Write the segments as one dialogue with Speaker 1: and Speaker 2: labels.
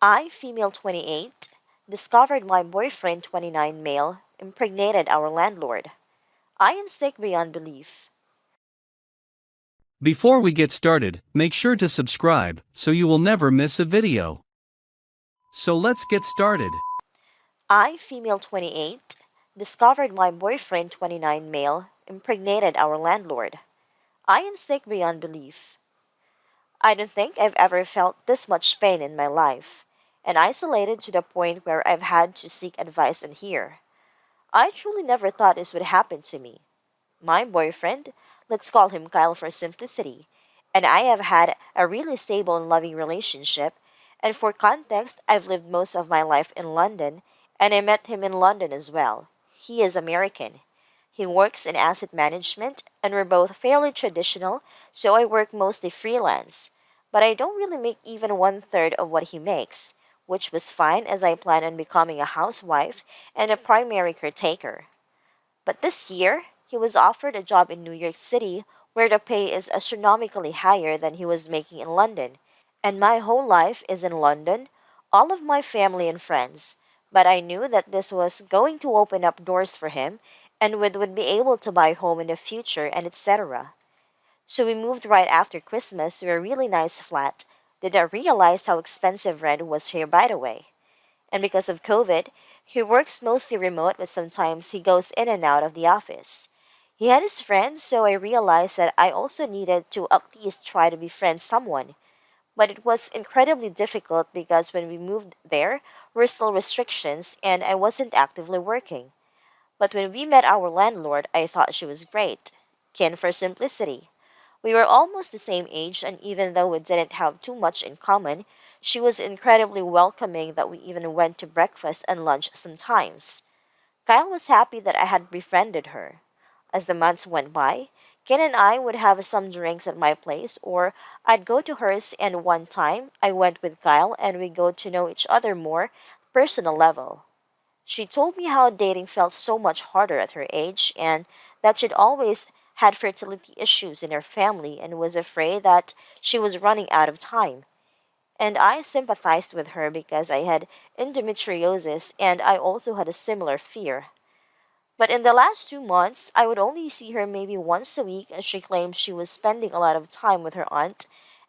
Speaker 1: I, female 28, discovered my boyfriend 29 male impregnated our landlord. I am sick beyond belief.
Speaker 2: Before we get started, make sure to subscribe so you will never miss a video. So let's get started.
Speaker 1: I, female 28, discovered my boyfriend 29 male impregnated our landlord. I am sick beyond belief. I don't think I've ever felt this much pain in my life, and isolated to the point where I've had to seek advice and hear. I truly never thought this would happen to me. My boyfriend, let's call him Kyle for simplicity, and I have had a really stable and loving relationship, and for context, I've lived most of my life in London, and I met him in London as well. He is American. He works in asset management, and we're both fairly traditional, so I work mostly freelance. But I don't really make even one third of what he makes, which was fine as I plan on becoming a housewife and a primary caretaker. But this year, he was offered a job in New York City where the pay is astronomically higher than he was making in London. And my whole life is in London, all of my family and friends. But I knew that this was going to open up doors for him and would be able to buy a home in the future and etc. So we moved right after Christmas to a really nice flat. Did not realize how expensive rent was here, by the way. And because of COVID, he works mostly remote, but sometimes he goes in and out of the office. He had his friends, so I realized that I also needed to at least try to befriend someone. But it was incredibly difficult because when we moved there, were still restrictions and I wasn't actively working. But when we met our landlord, I thought she was great. Kin for simplicity. We were almost the same age, and even though we didn't have too much in common, she was incredibly welcoming that we even went to breakfast and lunch sometimes. Kyle was happy that I had befriended her. As the months went by, Ken and I would have some drinks at my place, or I'd go to hers, and one time I went with Kyle and we got to know each other more personal level. She told me how dating felt so much harder at her age and that she'd always had fertility issues in her family and was afraid that she was running out of time. And I sympathized with her because I had endometriosis and I also had a similar fear. But in the last 2 months, I would only see her maybe once a week as she claimed she was spending a lot of time with her aunt,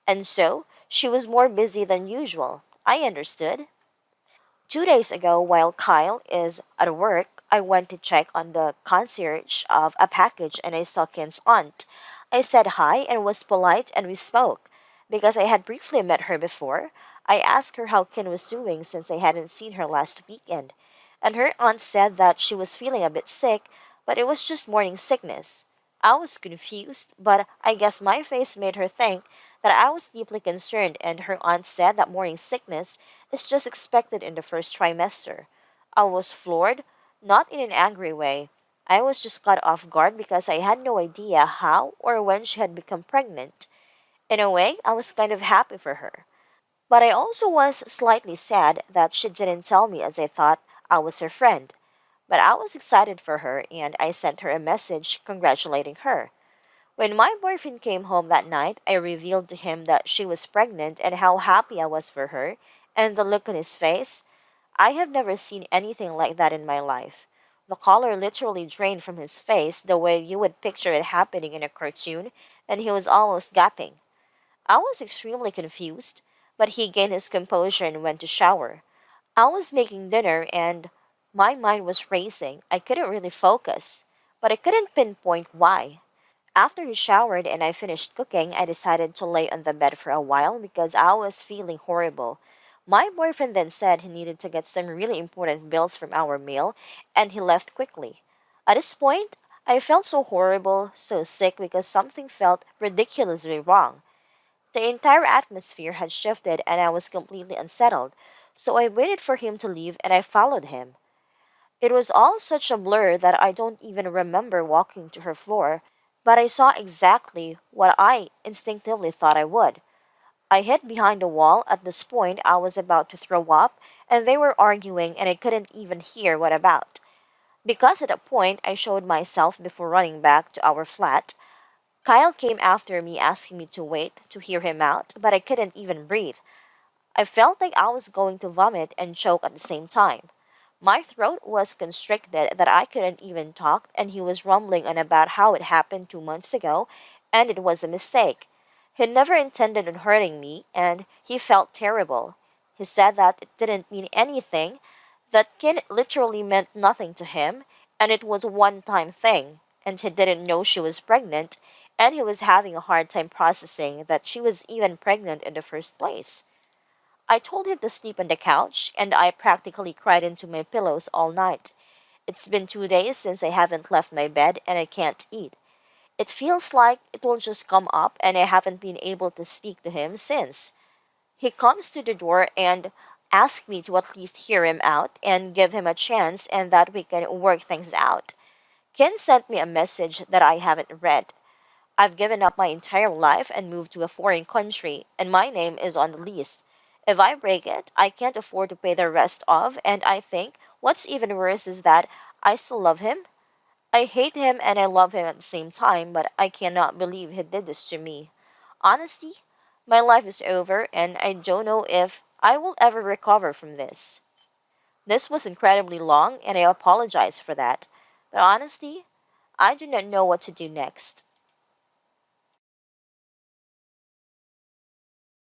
Speaker 1: and so she was more busy than usual. I understood. 2 days ago, while Kyle is at work, I went to check on the concierge of a package and I saw Ken's aunt. I said hi and was polite and we spoke. Because I had briefly met her before, I asked her how Ken was doing since I hadn't seen her last weekend. And her aunt said that she was feeling a bit sick, but it was just morning sickness. I was confused, but I guess my face made her think that I was deeply concerned, and her aunt said that morning sickness is just expected in the first trimester. I was floored, not in an angry way. I was just caught off guard because I had no idea how or when she had become pregnant. In a way, I was kind of happy for her. But I also was slightly sad that she didn't tell me as I thought I was her friend. But I was excited for her and I sent her a message congratulating her. When my boyfriend came home that night, I revealed to him that she was pregnant and how happy I was for her, and the look on his face. I have never seen anything like that in my life. The color literally drained from his face the way you would picture it happening in a cartoon, and he was almost gapping. I was extremely confused, but he gained his composure and went to shower. I was making dinner and my mind was racing. I couldn't really focus, but I couldn't pinpoint why. After he showered and I finished cooking, I decided to lay on the bed for a while because I was feeling horrible. My boyfriend then said he needed to get some really important bills from our meal, and he left quickly. At this point, I felt so horrible, so sick because something felt ridiculously wrong. The entire atmosphere had shifted and I was completely unsettled, so I waited for him to leave and I followed him. It was all such a blur that I don't even remember walking to her floor, but I saw exactly what I instinctively thought I would. I hid behind a wall. At this point, I was about to throw up, and they were arguing, and I couldn't even hear what about. Because at that point, I showed myself before running back to our flat. Kyle came after me asking me to wait to hear him out, but I couldn't even breathe. I felt like I was going to vomit and choke at the same time. My throat was constricted that I couldn't even talk, and he was rumbling on about how it happened 2 months ago, and it was a mistake. He never intended on hurting me, and he felt terrible. He said that it didn't mean anything, that kid literally meant nothing to him, and it was a one-time thing, and he didn't know she was pregnant, and he was having a hard time processing that she was even pregnant in the first place. I told him to sleep on the couch, and I practically cried into my pillows all night. It's been 2 days since I haven't left my bed, and I can't eat. It feels like it will just come up, and I haven't been able to speak to him since. He comes to the door and asks me to at least hear him out and give him a chance and that we can work things out. Ken sent me a message that I haven't read. I've given up my entire life and moved to a foreign country, and my name is on the list. If I break it, I can't afford to pay the rest of, and I think what's even worse is that I still love him. I hate him and I love him at the same time, but I cannot believe he did this to me. Honestly, my life is over, and I don't know if I will ever recover from this. This was incredibly long, and I apologize for that. But honestly, I do not know what to do next.